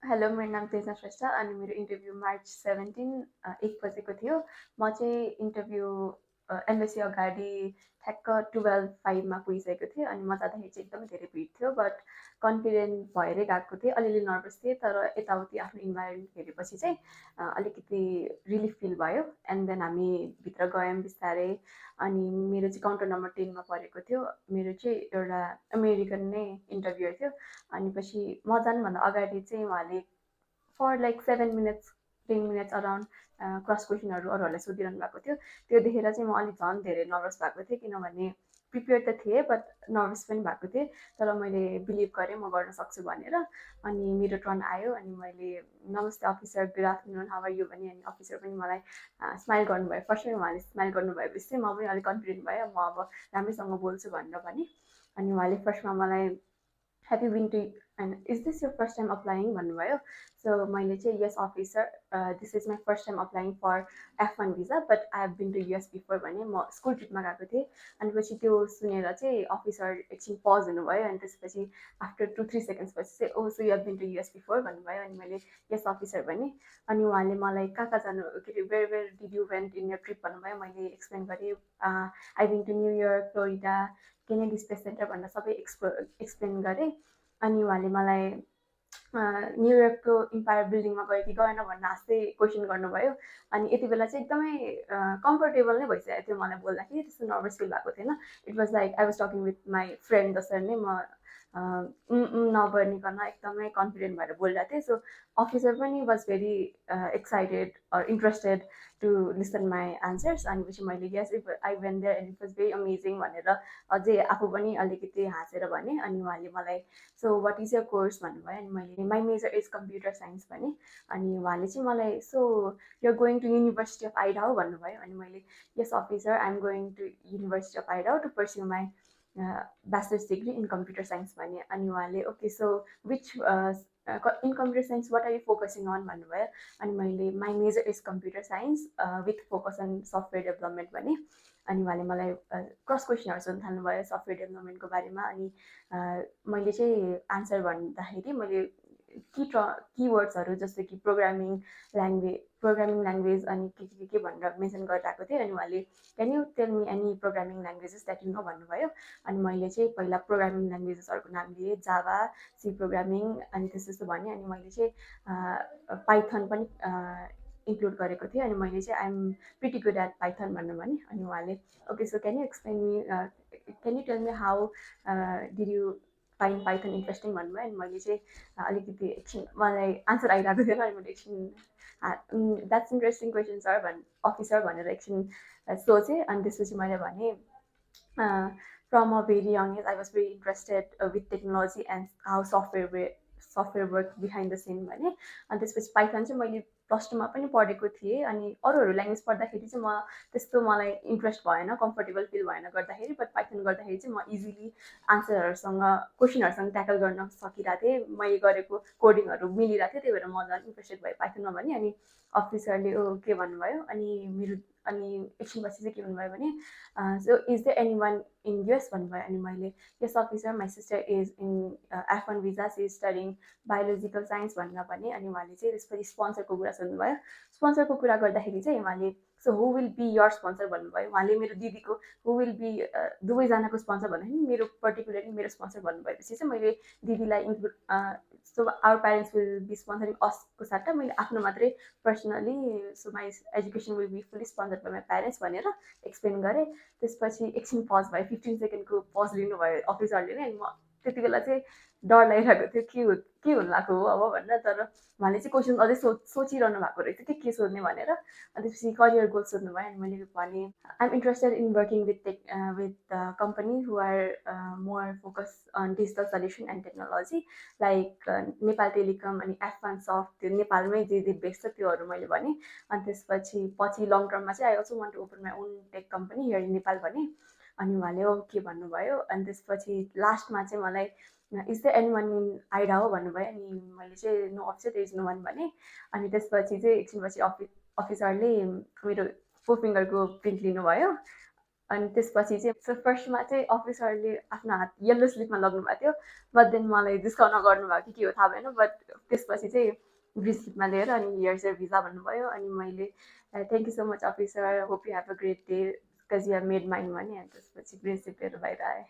Hello, मेरो नाम तेजना श्रेष्ठ अनि मेरो इन्टरभ्यू मार्च 17 1 बजेको थियो। म चाहिँ इन्टरभ्यू एम्बेसी अगाडि ठ्याक्क 12:05 मा पुगिसकेको थिएँ अनि म जाँदाखेरि चाहिँ एकदमै धेरै भिड थियो। बट कन्फिडेन्ट भएरै गएको थिएँ। अलिअलि नर्भस थिएँ, तर यताउति आफ्नो इन्भाइरोमेन्ट हेरेपछि चाहिँ अलिकति रिलिफ फिल भयो। एन्ड देन हामी भित्र गयौँ बिस्तारै। अनि मेरो चाहिँ काउन्टर नम्बर 10 मा परेको थियो। मेरो चाहिँ एउटा अमेरिकन नै इन्टरभ्युअर थियो। अनि पछि म जानुभन्दा अगाडि चाहिँ उहाँले for like 7 minutes 10 minutes around cross क्वेसनहरू अरूहरूलाई सोधिरहनु भएको थियो। त्यो देखेर चाहिँ म अलिक झन् धेरै नर्भस भएको थिएँ, किनभने प्रिपेयर त थिएँ बट नर्भस पनि भएको थिएँ। तर मैले बिलिभ गरेँ म गर्न सक्छु भनेर। अनि मेरो टर्न आयो अनि मैले नमस्ते officer, good afternoon, how are you भने। अनि अफिसर पनि मलाई स्माइल गर्नुभयो। फर्स्टमै उहाँले स्माइल गर्नुभएपछि चाहिँ म पनि अलिक कन्फिडेन्ट भएँ, म अब राम्रैसँग बोल्छु भनेर भने। अनि उहाँले फर्स्टमा मलाई have you been to and is this your first time applying भन्नुभयो. सो मैले चाहिँ yes officer, this is my first time applying for F1 visa but I have been to US before भने. म स्कुल ट्रिपमा गएको थिएँ. अनि पछि त्यो सुनेर चाहिँ अफिसर एकछिन पज हुनुभयो अनि त्यसपछि आफ्टर 2-3 सेकेन्ड्स पछि चाहिँ oh so you have been to US before भन्नुभयो. अनि मैले यस अफिसर भने. अनि उहाँले मलाई कहाँ जानु, के अरे where where did you went in your trip भन्नुभयो. मैले एक्सप्लेन गरेँ I been to New York, Florida, Kennedy Space Center भनेर सबै एक्सप्लेन गरेँ. अनि उहाँले मलाई न्युयोर्कको इम्पायर बिल्डिङमा गयो कि गएन भनेर हाँस्दै क्वेसन गर्नुभयो. अनि यति बेला चाहिँ एकदमै कम्फर्टेबल नै भइसकेको थियो मलाई बोल्दाखेरि. त्यस्तो नर्भस फिल भएको थिएन. It was like I was talking with my friend जसरी नै म नबनिकन एकदमै कन्फिडेन्ट भएर बोलिरहेको थिएँ. सो अफिसर पनि was very excited or interested to listen my answers. अनि पछि मैले yes I went there and it was very amazing भनेर अझै आफू पनि अलिकति हाँसेर भने. अनि उहाँले मलाई so what is your course भन्नुभयो. अनि मैले my major is computer science भने. अनि उहाँले चाहिँ मलाई so you're going to university of Idaho भन्नुभयो. अनि मैले yes officer I am going to university of Idaho to pursue my bachelor's degree in computer science भने. अनि उहाँले okay so which in computer science what are you focusing on भन्नुभयो. अनि मैले my major is computer science with focus on software development भने. अनि उहाँले मलाई क्रस क्वेसनहरू सोध्नु थाल्नुभयो सफ्टवेयर डेभलपमेन्टको बारेमा. अनि मैले चाहिँ आन्सर भन्दाखेरि मैले किवर्ड्सहरू जस्तै कि प्रोग्रामिङ ल्याङ्ग्वेज अनि के भनेर मेन्सन गरिरहेको थिएँ. अनि उहाँले can you tell me any programming languages that you know भन्नुभयो. अनि मैले चाहिँ पहिला प्रोग्रामिङ ल्याङ्ग्वेजेसहरूको नाम लिएँ, जावा, सी प्रोग्रामिङ अनि त्यस्तो भने. अनि मैले चाहिँ पाइथन पनि इन्क्लुड गरेको थिएँ. अनि मैले चाहिँ I'm pretty good at Python भन्नु भने. अनि उहाँले okay so can you explain me, can you tell me how did you find Python interesting भन्नुभयो. अनि मैले चाहिँ अलिकति एकछिन मलाई आन्सर आइरहेको थिएन. अनि मैले एकछिन that's interesting question sir officer भनेर एकछिन सोचेँ. अनि त्यसपछि मैले भने from a very young age I was very interested with technology and how software work behind the scene भने. अनि त्यसपछि पाइथन चाहिँ मैले प्लस 2मा पनि पढेको थिएँ. अनि अरूहरू ल्याङ्ग्वेज पढ्दाखेरि चाहिँ त्यस्तो मलाई इन्ट्रेस्ट भएन, कम्फर्टेबल फिल भएन गर्दाखेरि. बट पाइथन गर्दाखेरि चाहिँ म इजिली आन्सरहरूसँग क्वेसनहरूसँग ट्याकल गर्न सकिरहेको थिएँ. मैले गरेको कोडिङहरू मिलिरहेको थियो. त्यही भएर म झन् इन्ट्रेस्टेड भएँ पाइथनमा भने. अनि अफिसरले के भन्नुभयो. अनि एकछिनपछि चाहिँ के भन्नुभयो भने so is the any one in US भन्नुभयो. अनि मैले yes officer my sister is in F1 visa, she is studying biological science भनेर भने. अनि उहाँले चाहिँ त्यसपछि स्पोन्सरको कुरा सोध्नुभयो. स्पोन्सरको कुरा गर्दाखेरि चाहिँ उहाँले so who will be your sponsor भन्नुभयो. उहाँले मेरो दिदीको हु विल बी दुवैजनाको स्पोन्सर भन्दाखेरि मेरो पर्टिकुलरली मेरो स्पोन्सर भन्नुभएपछि चाहिँ मैले दिदीलाई include so our parents will be sponsoring असको साट्टा मैले आफ्नो मात्रै personally so my education will be fully sponsored by my parents भनेर एक्सप्लेन गरेँ. त्यसपछि एकछिन पज भयो, 15 सेकेन्डको पज लिनुभयो अफिसरले नै. अनि म त्यति बेला चाहिँ डर लागिरहेको थियो के हुन लाग्यो हो अब भनेर. तर उहाँले चाहिँ क्वेसन अझै सोचिरहनु भएको रहेछ के सोध्ने भनेर. अनि त्यसपछि करियर गोल सोध्नुभयो. अनि मैले भने I'm interested in working with company who are more focus on digital solution and technology like Nepal Telecom अनि F1 सफ्ट, त्यो नेपालमै जे बेस छ त्योहरू मैले भने. अनि त्यसपछि लङ टर्ममा चाहिँ I also want to open my own tech company here in Nepal भने. अनि उहाँले ओके भन्नुभयो. अनि त्यसपछि लास्टमा चाहिँ मलाई is the any one in Idaho भन्नुभयो. अनि मैले चाहिँ no officer there is no one भने. अनि त्यसपछि चाहिँ एकछिनपछि अफिसरले मेरो 4 फिङ्गरको प्रिन्ट लिनुभयो. अनि त्यसपछि चाहिँ सो फर्स्टमा चाहिँ अफिसरले आफ्नो हात येल्लो स्लिपमा लग्नुभएको थियो, बट देन मलाई डिस्काउन्ट गर्नुभयो कि के हो थाहा भएन, बट त्यसपछि चाहिँ ग्रिन स्लिपमा लिएर अनि हियर्स योर भिजा भन्नुभयो। अनि मैले thank you so much officer, hope you have a great day because you have made mind भने, अनि त्यसपछि ग्रिन स्लिप लिएर बाहिर आएँ।